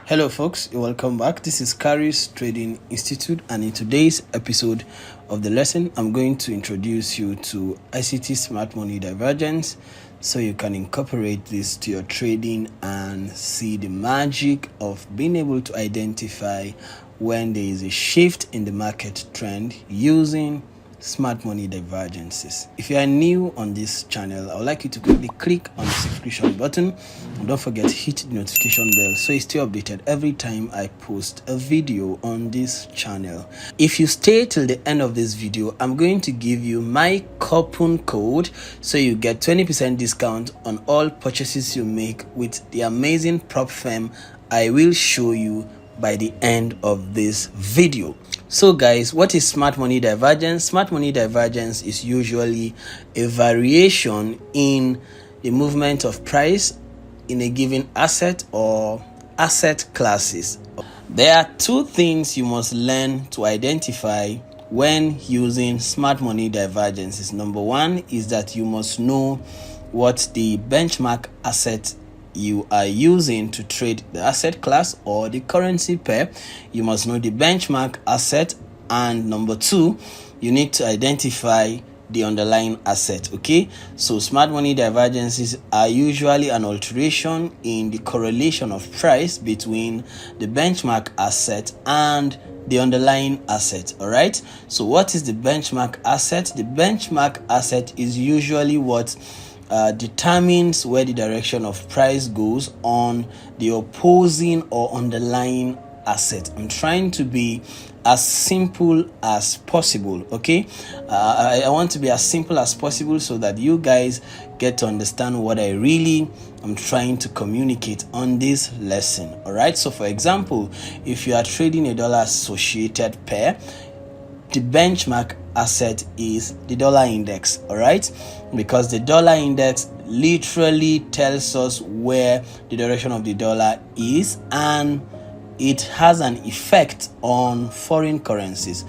Hello folks, welcome back. This is Karis Trading Institute, and in today's episode of the lesson I'm going to introduce you to ICT Smart Money Divergence so you can incorporate this to your trading and see the magic of being able to identify when there is a shift in the market trend using smart money divergences. If you are new on this channel, I would like you to quickly click on the subscription button and don't forget to hit the notification bell so you stay updated every time I post a video on this channel. If you stay till the end of this video, I'm going to give you my coupon code so you get 20% discount on all purchases you make with the amazing prop firm I will show you by the end of this video. So guys, what is smart money divergence? Smart money divergence is usually a variation in the movement of price in a given asset or asset classes. There are two things you must learn to identify when using smart money divergences. Number one is that you must know what the benchmark asset you are using to trade the asset class or the currency pair. You must know the benchmark asset, and number two, you need to identify the underlying asset. Okay, so smart money divergences are usually an alteration in the correlation of price between the benchmark asset and the underlying asset. All right, so what is the benchmark asset? The benchmark asset is usually what determines where the direction of price goes on the opposing or underlying asset. I'm trying to be as simple as possible. Okay, I want to be as simple as possible so that you guys get to understand what I really am trying to communicate on this lesson. All right, so for example, if you are trading a dollar associated pair, the benchmark asset is the dollar index. All right, because the dollar index literally tells us where the direction of the dollar is, and it has an effect on foreign currencies.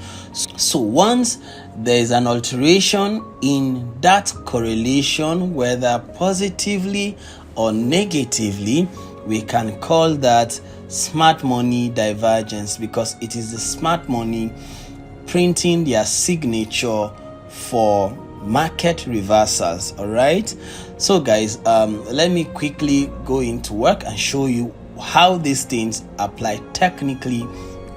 So once there is an alteration in that correlation, whether positively or negatively, we can call that smart money divergence, because it is the smart money printing their signature for market reversals. All right, so guys, let me quickly go into work and show you how these things apply technically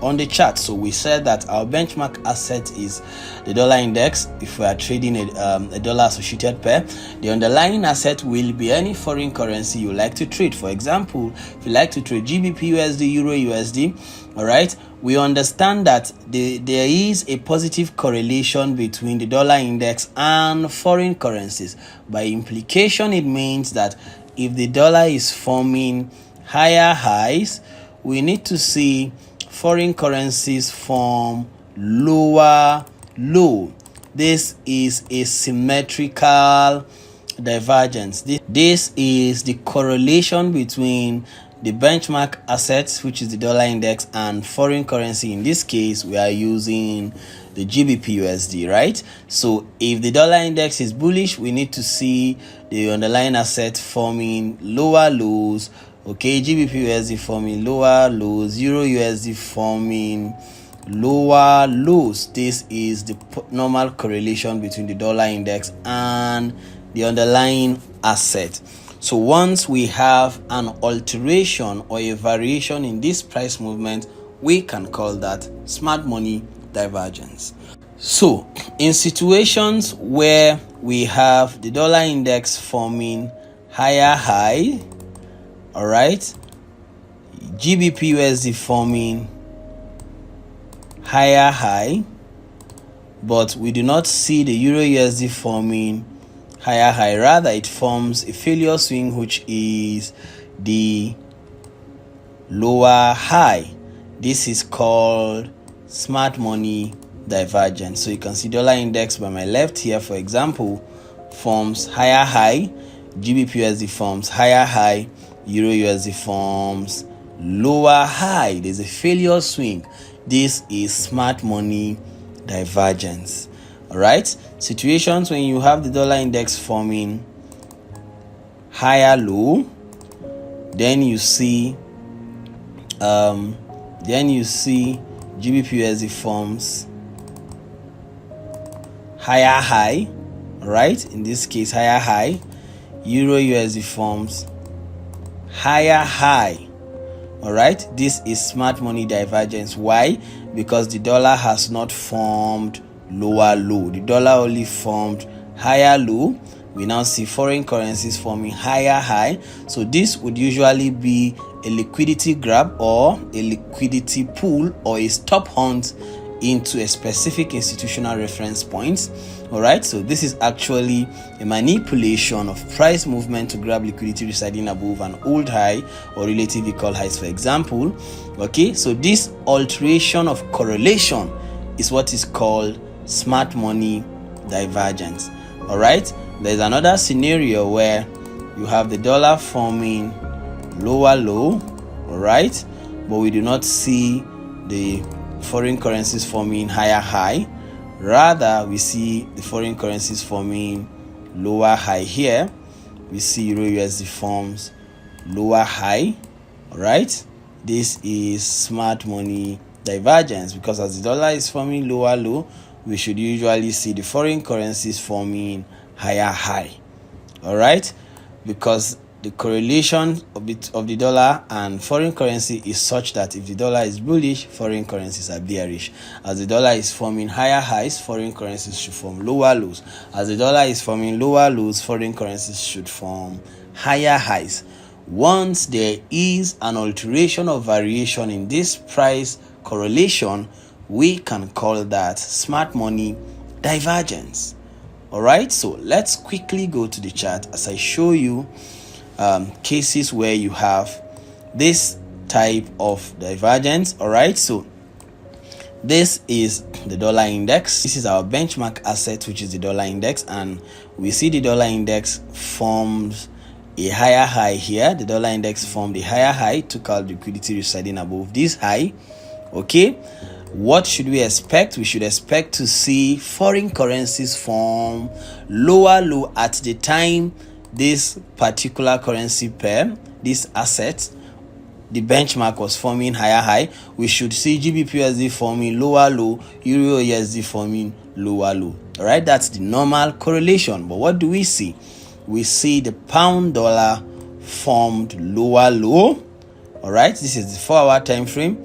on the chart. So we said that our benchmark asset is the dollar index. If we are trading a dollar associated pair, the underlying asset will be any foreign currency you like to trade. For example, if you like to trade GBP USD, Euro USD, all right, we understand that there is a positive correlation between the dollar index and foreign currencies. By implication, it means that if the dollar is forming higher highs, we need to see foreign currencies form lower low. This is a symmetrical divergence. This is the correlation between the benchmark assets, which is the dollar index, and foreign currency. In this case, we are using the GBP USD, right? So if the dollar index is bullish, we need to see the underlying asset forming lower lows. Okay, GBP USD forming lower lows, Euro USD forming lower lows. This is the normal correlation between the dollar index and the underlying asset. So once we have an alteration or a variation in this price movement, we can call that smart money divergence. So in situations where we have the dollar index forming higher high, all right, GBP USD forming higher high, but we do not see the Euro USD forming higher high, rather it forms a failure swing, which is the lower high. This is called smart money divergence. So you can see dollar index by my left here, for example, forms higher high, GBP USD forms higher high, Euro USD forms lower high. There's a failure swing. This is smart money divergence. All right, situations when you have the dollar index forming higher low, then you see Then you see GBP/USD forms higher high, right? In this case, higher high. Euro/USD forms higher high. All right, this is smart money divergence. Why? Because the dollar has not formed lower low. The dollar only formed higher low. We now see foreign currencies forming higher high. So this would usually be a liquidity grab or a liquidity pool or a stop hunt into a specific institutional reference point. All right, so this is actually a manipulation of price movement to grab liquidity residing above an old high or relative equal highs, for example. Okay, so this alteration of correlation is what is called smart money divergence. All right, there's another scenario where you have the dollar forming lower low, all right, but we do not see the foreign currencies forming higher high. Rather, we see the foreign currencies forming lower high here. We see Euro/USD forms lower high. All right, this is smart money divergence, because as the dollar is forming lower low, we should usually see the foreign currencies forming higher high. All right, because the correlation of the dollar and foreign currency is such that if the dollar is bullish, foreign currencies are bearish. As the dollar is forming higher highs, foreign currencies should form lower lows. As the dollar is forming lower lows, foreign currencies should form higher highs. Once there is an alteration or variation in this price correlation, we can call that smart money divergence. All right, so let's quickly go to the chart as I show you cases where you have this type of divergence. All right, so this is the dollar index. This is our benchmark asset, which is the dollar index, and we see the dollar index forms a higher high here. The dollar index formed a higher high, took out liquidity residing above this high. Okay, what should we expect? We should expect to see foreign currencies form lower low at the time this particular currency pair, this asset, the benchmark was forming higher high. We should see GBP/USD forming lower low, Euro/USD forming lower low. All right, that's the normal correlation. But what do we see? We see the pound dollar formed lower low. All right, this is the 4-hour time frame.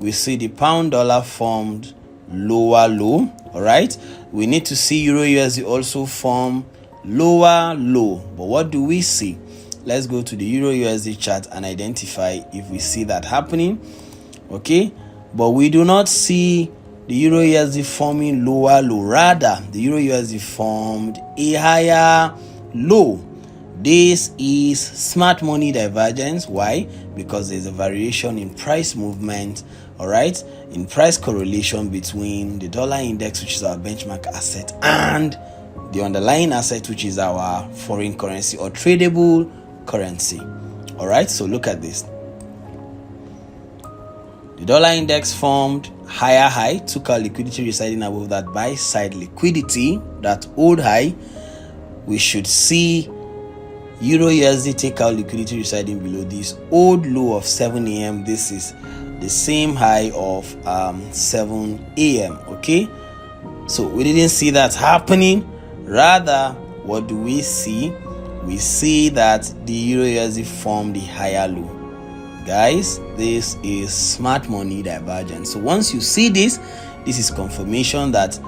We see the pound dollar formed lower low. All right, we need to see Euro/USD also form lower low. But what do we see? Let's go to the Euro/USD chart and identify if we see that happening. Okay, but we do not see the Euro/USD forming lower low. Rather, the Euro/USD formed a higher low. This is smart money divergence. Why? Because there's a variation in price movement, all right, in price correlation between the dollar index, which is our benchmark asset, and the underlying asset, which is our foreign currency or tradable currency. All right, so look at this. The dollar index formed higher high, took out liquidity residing above that buy side liquidity, that old high. We should see Euro/USD take out liquidity residing below this old low of 7 a.m. This is the same high of 7 a.m. Okay, so we didn't see that happening. Rather, what do we see? We see that the Euro/USD formed the higher low. Guys, this is smart money divergence. So once you see this, this is confirmation that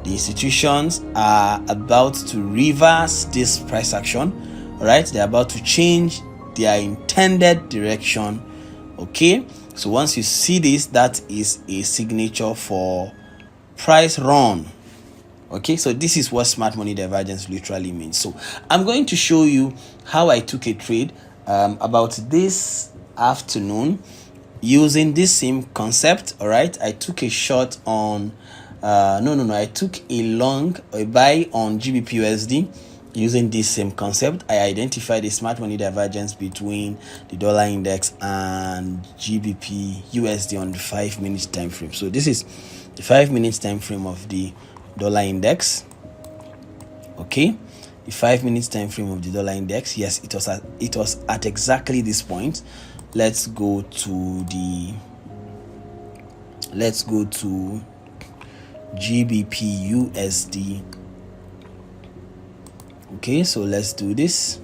the institutions are about to reverse this price action. All right, they're about to change their intended direction. Okay, so once you see this, that is a signature for price run. Okay, so this is what smart money divergence literally means. So I'm going to show you how I took a trade about this afternoon using this same concept. All right, I took a short on I took a long, a buy on GBP/USD using this same concept. I identified the smart money divergence between the dollar index and GBP/USD on the 5-minute time frame. So this is the 5-minute time frame of the dollar index. Okay, the 5-minute time frame of the dollar index. Yes, it was at exactly this point. let's go to GBP USD. Okay, so let's do this.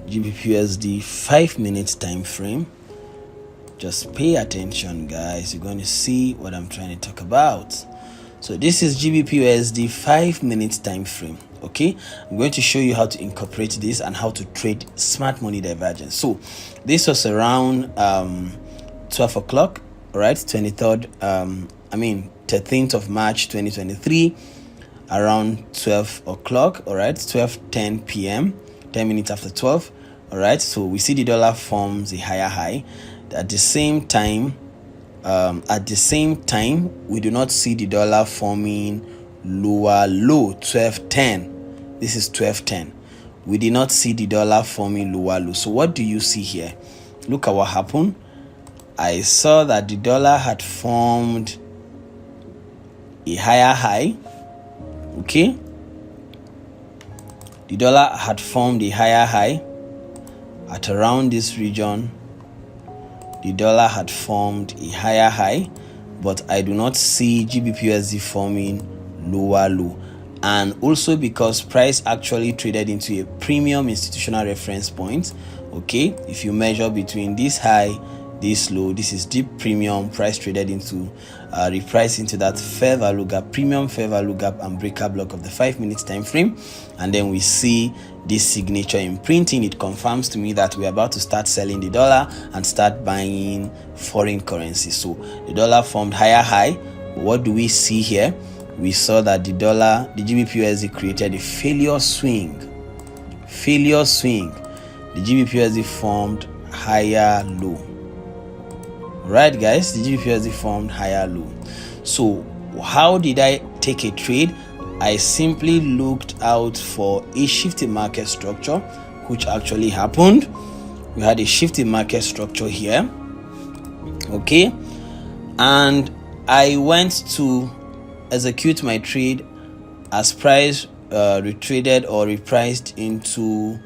GBP USD 5-minute time frame. Just pay attention, guys. You're going to see what I'm trying to talk about. So this is GBP USD 5-minute time frame. Okay, I'm going to show you how to incorporate this and how to trade smart money divergence. So this was around 12 o'clock, right? 13th of March 2023, around 12 o'clock, all right, 12:10 p.m., 10 minutes after 12. All right, so we see the dollar forms a higher high. At the same time, we do not see the dollar forming lower low. 12:10. This is 12:10. We did not see the dollar forming lower low. So what do you see here? Look at what happened. I saw that the dollar had formed a higher high. Okay, the dollar had formed a higher high at around this region. The dollar had formed a higher high, but I do not see GBP USD forming lower low. And also because price actually traded into a premium institutional reference point. Okay, if you measure between this high, this low, this is deep premium. Price traded into repriced into that fair value gap, premium fair value gap and breaker block of the 5-minute time frame. And then we see this signature imprinting. It confirms to me that we're about to start selling the dollar and start buying foreign currency. So the dollar formed higher high. What do we see here? We saw that the GBP USD created a failure swing. The GBP USD formed higher low. Right, guys, the GBP USD formed higher low. So how did I take a trade? I simply looked out for a shifting market structure, which actually happened. We had a shifting market structure here. Okay, and I went to execute my trade as price retraded or repriced into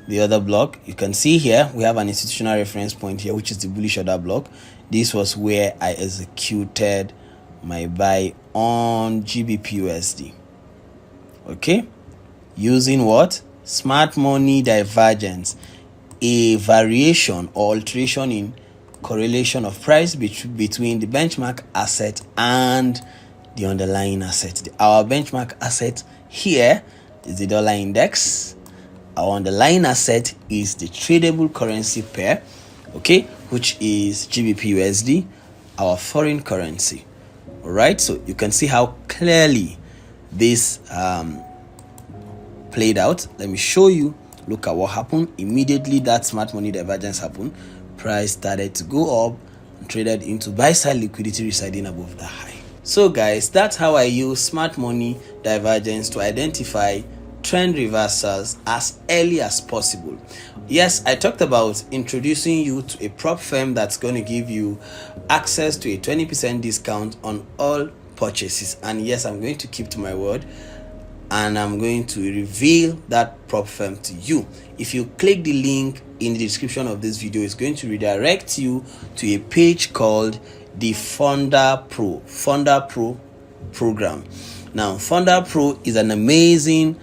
the other block. You can see here we have an institutional reference point here, which is the bullish order block. This was where I executed my buy on GBP USD. Okay, using what? Smart money divergence, a variation or alteration in correlation of price between the benchmark asset and the underlying asset. Our benchmark asset here is the dollar index. Our underlying asset is the tradable currency pair, okay, which is GBP USD, our foreign currency. All right, so you can see how clearly this played out. Let me show you. Look at what happened immediately that smart money divergence happened. Price started to go up and traded into buy side liquidity residing above the high. So guys, that's how I use smart money divergence to identify trend reversals as early as possible. Yes, I talked about introducing you to a prop firm that's going to give you access to a 20% discount on all purchases. And yes, I'm going to keep to my word and I'm going to reveal that prop firm to you. If you click the link in the description of this video, it's going to redirect you to a page called the Founder Pro program. Now, Founder Pro is an amazing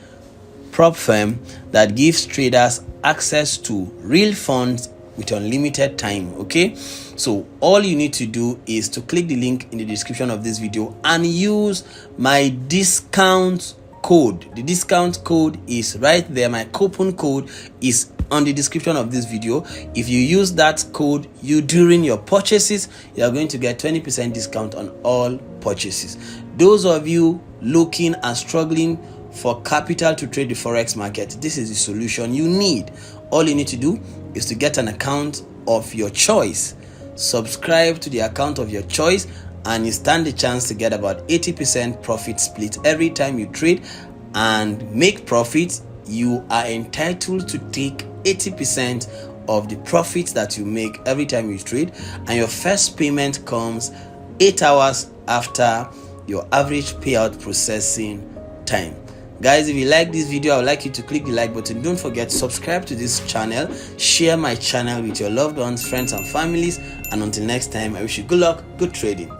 prop firm that gives traders access to real funds with unlimited time. Okay, so all you need to do is to click the link in the description of this video and use my discount code. The discount code is right there. My coupon code is on the description of this video. If you use that code during your purchases, you are going to get 20% discount on all purchases. Those of you looking and struggling for capital to trade the forex market, this is the solution you need. All you need to do is to get an account of your choice, subscribe to the account of your choice, and you stand the chance to get about 80% profit split every time you trade and make profits. You are entitled to take 80% of the profits that you make every time you trade, and your first payment comes 8 hours after your average payout processing time. Guys, if you like this video, I would like you to click the like button. Don't forget to subscribe to this channel, share my channel with your loved ones, friends and families, and until next time, I wish you good luck, good trading.